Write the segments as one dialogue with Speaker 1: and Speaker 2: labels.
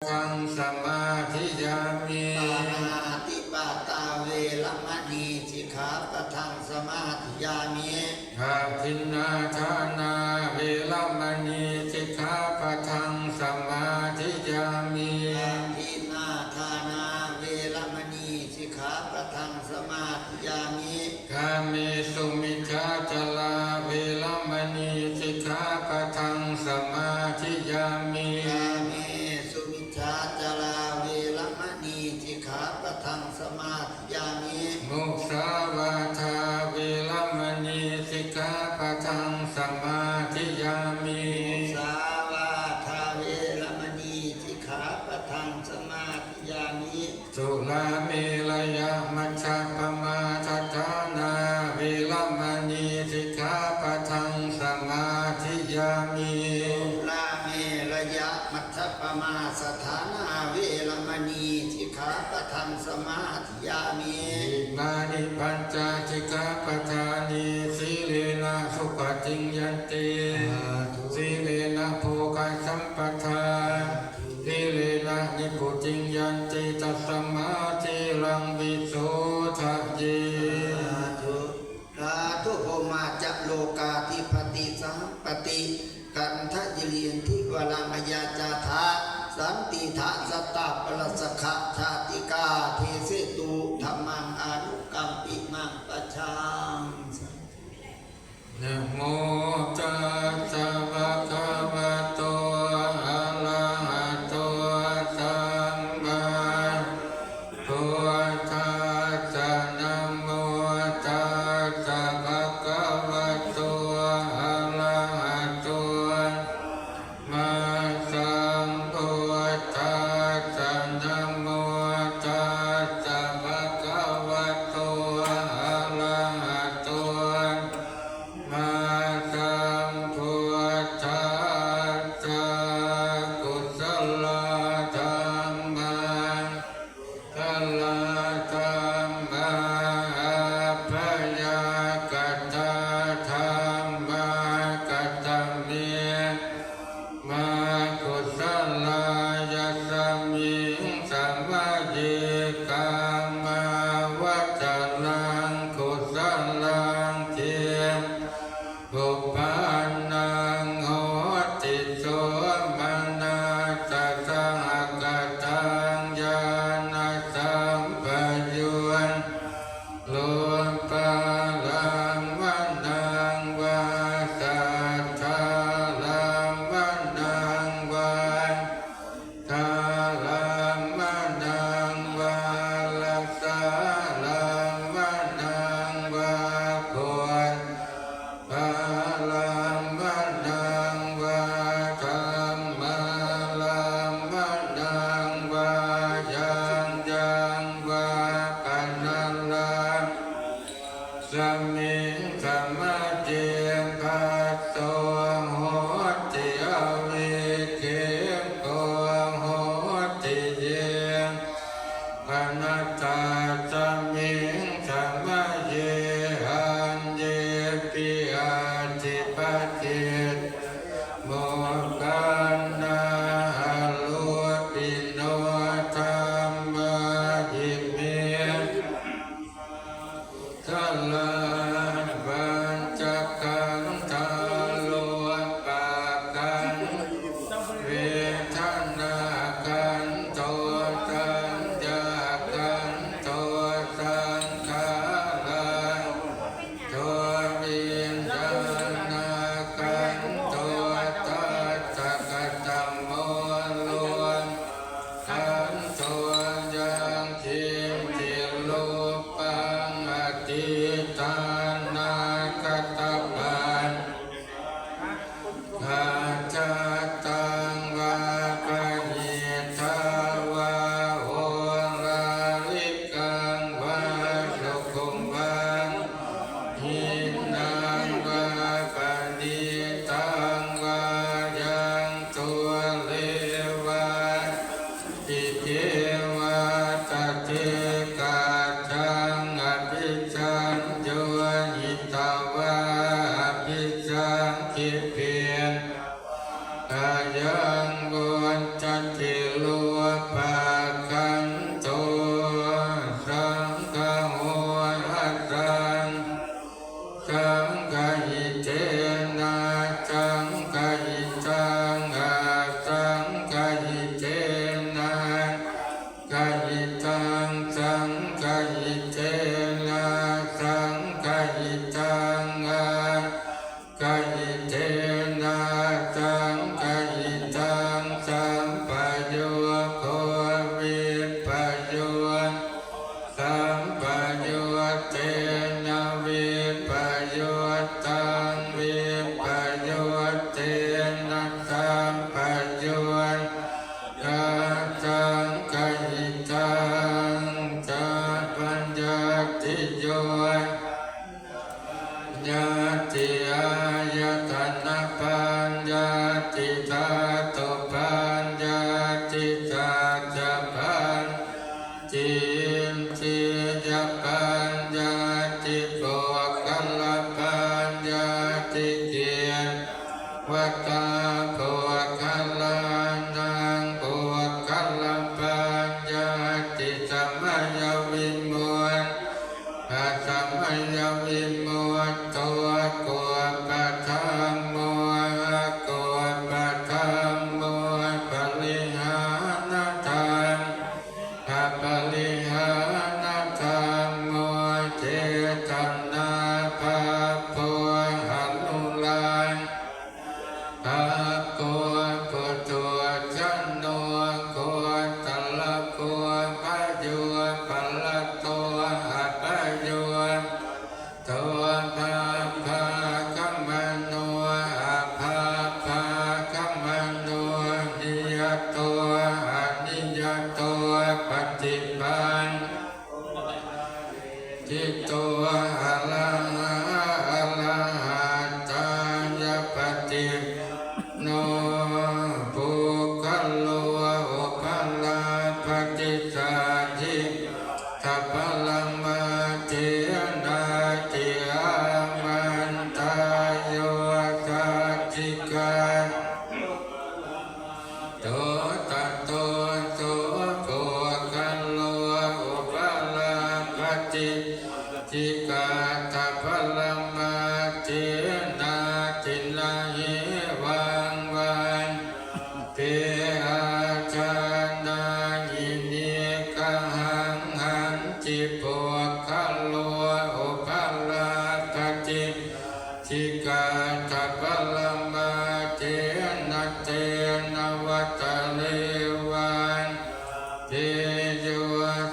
Speaker 1: ทังสมาธิยามิ
Speaker 2: ปานาติปาตาเวรมณีสิกขาปะทังสมาธิยามิ
Speaker 1: กาทินนาทานาเวรมณีสิกขาปะทังสมาธิยามิ
Speaker 2: กาทินนาทานาเวรมณีสิกขาปะทังสมาธิยามิ
Speaker 1: กาเมสุมิจฉาจลาเวรมณีสิกขาปะทังสมาธิยามิ
Speaker 2: กาเมสุมิจฉาจลาเวรมณีสิกขาปะทังสมาธิยามิ
Speaker 1: มุสาวาทาเวรมณีสิกขาปะทังสมาธิยามิ
Speaker 2: สาวาทาเวรมณีสิกขาปะทังสมาธิยามิ
Speaker 1: สุราเมรยมัชฌัปมาทัฏฐานาเวรมณีสิกขาปะทังสมาธิยามิ
Speaker 2: ลาเมรยะมัชฌัปมาสถานาเวรมณีสิกขาปะทังสมาธิยามิ
Speaker 1: อิมานิปัญจสิกขาปทานิสีเลนะสุปฏิญญันติสีเลนะโภคสัมปทาสีเลนะนิพพุติญญันติตัสมาธิรังวิโสทะเย
Speaker 2: สาธุโภมาจัโลกาธิปติสัมปติกันทะยิเลียนทิวรังยาจาธาสันติทะสตาปรสขะชาติกาเทเสตุธรรมังอนุกัมปิมังปะชาม
Speaker 1: นะโมตัสสะภะคะวะโตอะระหะโตสัมมาพุทธัสสะนะโมตัสสะภะคะวะโตอะระหะโตมาสัมพุทธัสสะนะโมตัสสะภะคะวะโตอะระหะโตมาสัมพุทธัสสะกุศลธรรมังกัลลธรรมังพยากตาธรรมังกัตเมมากุศลายสัมมิงสัมวะเยกามาวจรังกุศลังเทบุปานังโหติโสมนาสสะ สาจะปัญจินทิยปัญญาติโกกัลลปัญญาติเกียรวัตตาโกกัลลานังโกกัลลปัญญาติสัมมยวิมุตติสัมมยวิมุตติตัวโกปัฏฐานโมโกปัฏฐานโมปริหานธรรมปริหานธรรมโมเจตนาภาโพหันุลังภาโกกุตุจันโนโกตัลละโกภะโยปัลละโตอะปะโยตัวภาภาคัมมโนอะภาภาคัมมโนนิยโตอะนิยโตปฏิปันจิตโตอะระหะอะระหะตายปฏิโนปุคัลโลอุปัลลาปฏิสัทธิสัพพลังมาเจนาติอามันตายโยสัจจิกาโตตัตโตโตโกคัลโลอุปัลลาปฏิจิกาสัพพลังมาเจนาติลาหิวังวันเปอาจานายินิกหังหันจิโปคัลโลอุปัลลาปฏิจิกาสัพพลังมาเจนะเตนะวัตเลวันเตโย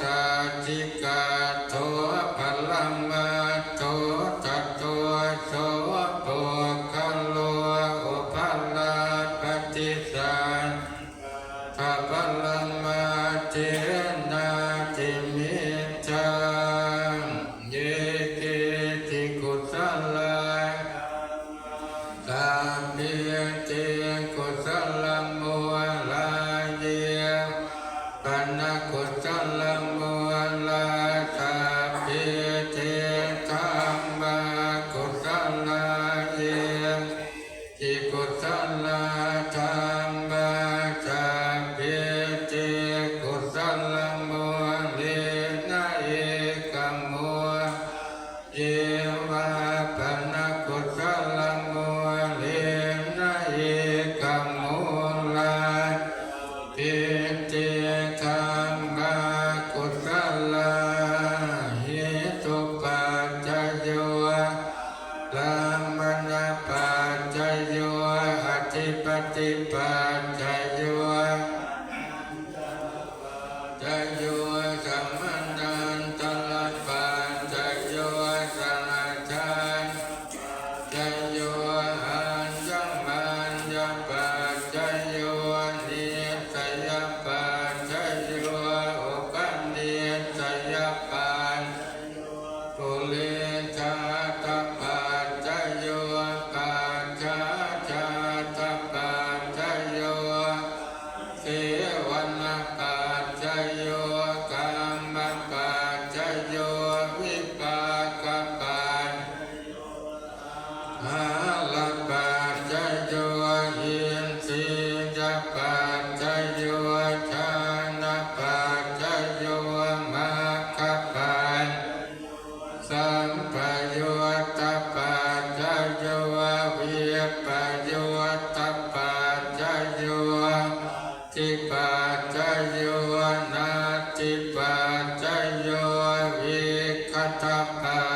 Speaker 1: สัจจิกาโตพลังมาโตตัตโตโสโปคัลโลอุปัลลาปฏิสันสัพพลังมาเจนะติมิจังเยติติกุศลกาเปียติกุศลมัวลาเยปัญญกุศลมัวลาสาเปียติธรรมกุศลเยติกุศลธรรมสาเปียติกุศลมัวเลนะเอกมัวเยวะปัญญกุศลมัวเลนะเอกมัวลาเปียติธรรมกุศลเหตุปัจจโยลามณปัจจโยอธิปติปัจจโยจโยสัมมนันตละปัจจโยสังฆังจโยอัญญมัญญปัจจโยนิสัยปัจจโยอุปันนิสัยปัจปุเรชาตปัจจโยปัจจชาตปัจจโยเสวนปัจจโยกัมมปัจจโยวิปากปัจอาลปัจจโยอินทรียปัจจโยชานะปัจจโยมัคคปัจสัมปโยตปัจจโยวิปโยตปัจจโยทิปัจจโยนาทิปัจจโยวิคัตถปั